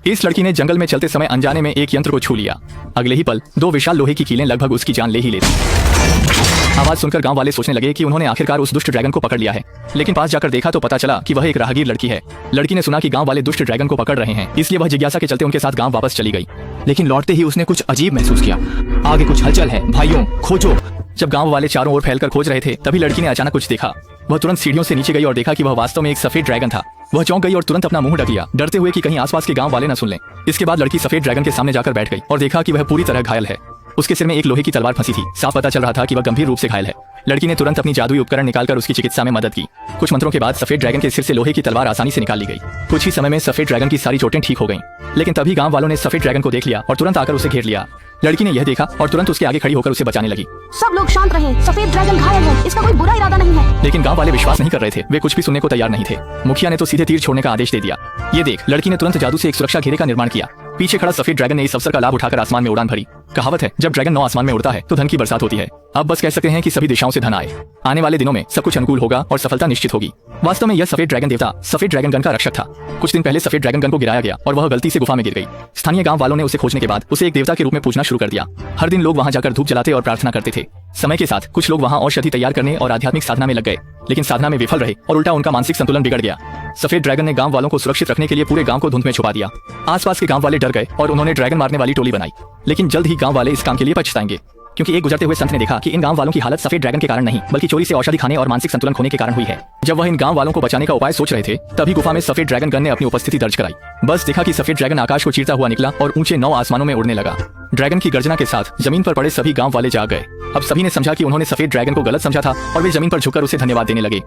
इस लड़की ने जंगल में चलते समय अनजाने में एक यंत्र को छू लिया। अगले ही पल दो विशाल लोहे की कीलें लगभग उसकी जान ले ही लेती। आवाज सुनकर गांव वाले सोचने लगे कि उन्होंने आखिरकार उस दुष्ट ड्रैगन को पकड़ लिया है, लेकिन पास जाकर देखा तो पता चला कि वह एक राहगीर लड़की है। लड़की ने सुना कि गांव वाले दुष्ट ड्रैगन को पकड़ रहे हैं, इसलिए वह जिज्ञासा के चलते उनके साथ गांव वापस चली गई। लेकिन लौटते ही उसने कुछ अजीब महसूस किया। आगे कुछ हलचल है, भाइयों खोजो। जब गांव वाले चारों ओर फैलकर खोज रहे थे, तभी लड़की ने अचानक कुछ देखा। वह तुरंत सीढ़ियों से नीचे गई और देखा कि वह वास्तव में एक सफेद ड्रैगन था। वह चौंक गई और तुरंत अपना मुंह ढक लिया, डरते हुए कि कहीं आसपास के गांव वाले न सुन लें। इसके बाद लड़की सफेद ड्रैगन के सामने जाकर बैठ गई और देखा कि वह पूरी तरह घायल है। उसके सिर में एक लोहे की तलवार फंसी थी। साफ पता चल रहा था कि वह गंभीर रूप से घायल है। लड़की ने तुरंत अपनी जादुई उपकरण निकालकर उसकी चिकित्सा में मदद की। कुछ मंत्रों के बाद सफेद ड्रैगन के सिर से लोहे की तलवार आसानी से निकाल ली गई। कुछ ही समय में सफेद ड्रैगन की सारी चोटें ठीक हो गईं। लेकिन तभी गांव वालों ने सफेद ड्रैगन को देख लिया और तुरंत आकर उसे घेर लिया। लड़की ने यह देखा और तुरंत उसके आगे खड़ी होकर उसे बचाने लगी। सब लोग शांत रहें, सफेद ड्रैगन घायल है, इसका कोई बुरा इरादा नहीं है। लेकिन गांव वाले विश्वास नहीं कर रहे थे। वे कुछ भी सुनने को तैयार नहीं थे। मुखिया ने तो सीधे तीर छोड़ने का आदेश दे दिया। ये देख लड़की ने तुरंत जादू से एक सुरक्षा घेरे का निर्माण किया। पीछे खड़ा सफेद ड्रैगन ने इस अवसर का लाभ उठाकर आसमान में उड़ान भरी। कहावत है, जब ड्रैगन 9 आसमान में उड़ता है तो धन की बरसात होती है। अब बस कह सकते हैं कि सभी दिशाओं से धन आए। आने वाले दिनों में सब कुछ अनुकूल होगा और सफलता निश्चित होगी। वास्तव में यह सफेद ड्रैगन देवता सफेद ड्रैगन गन का रक्षक था। कुछ दिन पहले सफेद ड्रैगन गन को गिराया गया और वह गलती से गुफा में गिर गई। स्थानीय गांव वालों ने उसे खोजने के बाद उसे एक देवता के रूप में पूजना शुरू कर दिया। हर दिन लोग वहां जाकर धूप जलाते और प्रार्थना करते थे। समय के साथ कुछ लोग वहां औषधि तैयार करने और आध्यात्मिक साधना में लग गए, लेकिन साधना में विफल रहे और उल्टा उनका मानसिक संतुलन बिगड़ गया। सफेद ड्रैगन ने गांव वालों को सुरक्षित रखने के लिए पूरे गांव को धुंध में छुपा दिया। आसपास के गांव वाले डर गए और उन्होंने ड्रैगन मारने वाली टोली बनाई। लेकिन जल्द ही गांव वाले इस काम के लिए पछताएंगे, क्योंकि एक गुजरते हुए संत ने देखा कि इन गांव वालों की हालत सफेद ड्रैगन के कारण नहीं, बल्कि चोरी से औषधि खाने और मानसिक संतुलन खोने के कारण हुई है। जब वह इन गांव वालों को बचाने का उपाय सोच रहे थे, तभी गुफा में सफेद ड्रैगन गन ने अपनी उपस्थिति दर्ज कराई। बस देखा कि सफेद ड्रैगन आकाश को चीरता हुआ निकला और ऊंचे 9 आसमानों में उड़ने लगा। ड्रैगन की गर्जना के साथ जमीन पर पड़े सभी गांव वाले जाग गए। अब सभी ने समझा कि उन्होंने सफेद ड्रैगन को गलत समझा था और वे जमीन पर झुककर उसे धन्यवाद देने लगे।